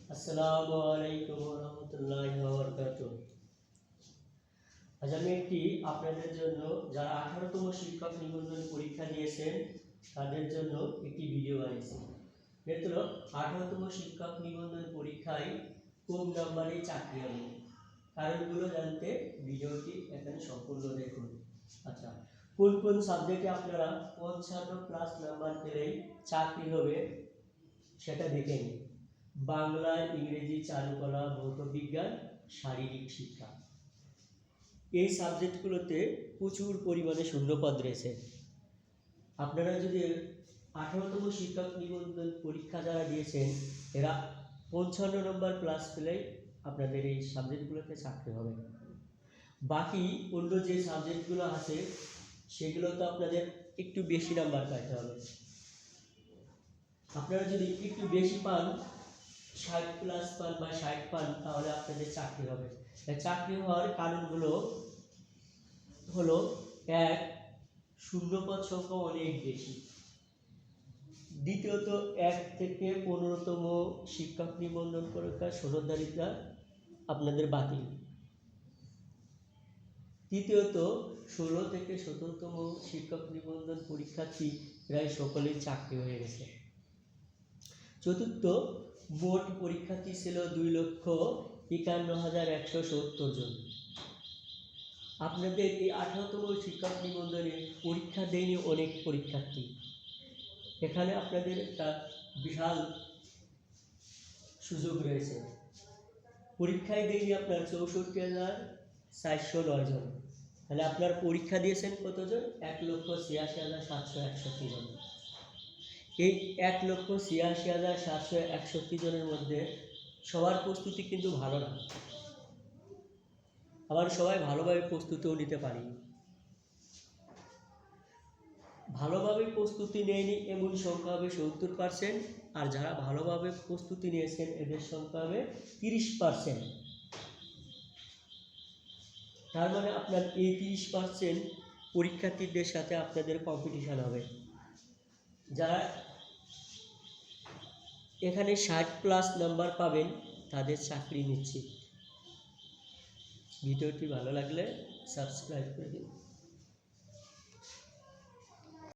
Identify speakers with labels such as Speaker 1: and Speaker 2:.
Speaker 1: আসসালামু আলাইকুম ওয়া রাহমাতুল্লাহি ওয়া বারাকাতুহু। আজ আমি আপনাদের জন্য যারা 18তম শিক্ষক নিবন্ধন পরীক্ষা দিয়েছেন তাদের জন্য একটি ভিডিও বানিয়েছি। মিত্র, 18তম শিক্ষক নিবন্ধন পরীক্ষায় কম নাম্বারে চাকরি হবে, কারণগুলো জানতে ভিডিওটি এখানে সম্পূর্ণ দেখুন। আচ্ছা, কোন কোন সাবজেক্টে আপনারা 55+ নাম্বার পেলেই চাকরি হবে সেটা দেখে নিন। বাংলা, ইংরেজি, চারুকলা, ভৌত বিজ্ঞান, শারীরিক শিক্ষা, এই সাবজেক্টগুলোতে প্রচুর পরিমাণে শূন্যপদ রয়েছে। আপনারা যদি 18তম শিক্ষক নিবন্ধন পরীক্ষা যারা দিয়েছেন এরা 55 নম্বর প্লাস পেলেই আপনাদের এই সাবজেক্টগুলোতে চাকরি হবে। বাকি অন্য যে সাবজেক্টগুলো আছে সেগুলো তো আপনাদের একটু বেশি নাম্বার পাইতে হবে। আপনারা যদি একটু বেশি পান, 60+ পান বা 60 পান, তাহলে আপনাদের চাকরি হবে। চাকরি হওয়ার কারণগুলো হলো: 1, শূন্যপদ সংখ্যা অনেক বেশি। দ্বিতীয়ত, 1 থেকে 15তম শিক্ষক নিবন্ধন পরীক্ষার সনদধারিতা আপনাদের বাতিল। তৃতীয়ত, 16 থেকে 17তম শিক্ষক নিবন্ধন পরীক্ষার্থী প্রায় সকলেই চাকরি হয়ে গেছে। চতুর্থ, মোট পরীক্ষার্থী ছিল 2,51,170 জন। আপনাদের এই 18তম শিক্ষক নিবন্ধনে পরীক্ষা দেয়নি অনেক পরীক্ষার্থী। এখানে আপনাদের একটা বিশাল সুযোগ রয়েছে। পরীক্ষায় দেয়নি আপনার 64,409 জন। তাহলে আপনার পরীক্ষা দিয়েছেন কতজন? 1,86,761 জন। এই 1,86,761 জনের মধ্যে সবার প্রস্তুতি কিন্তু ভালো না, আবার সবাই ভালোভাবে প্রস্তুতিও নিতে পারেনি। ভালোভাবে প্রস্তুতি নেয়নি এমন সংখ্যা হবে 70%, আর যারা ভালোভাবে প্রস্তুতি নিয়েছেন এদের সংখ্যা হবে 30%। তার মানে আপনার এই 30% পরীক্ষার্থীদের সাথে আপনাদের কম্পিটিশান হবে। যারা এখানে 60+ নাম্বার পাবেন তাদের চাকরি নিশ্চিত। ভিডিওটি ভালো লাগলে সাবস্ক্রাইব করে দিন।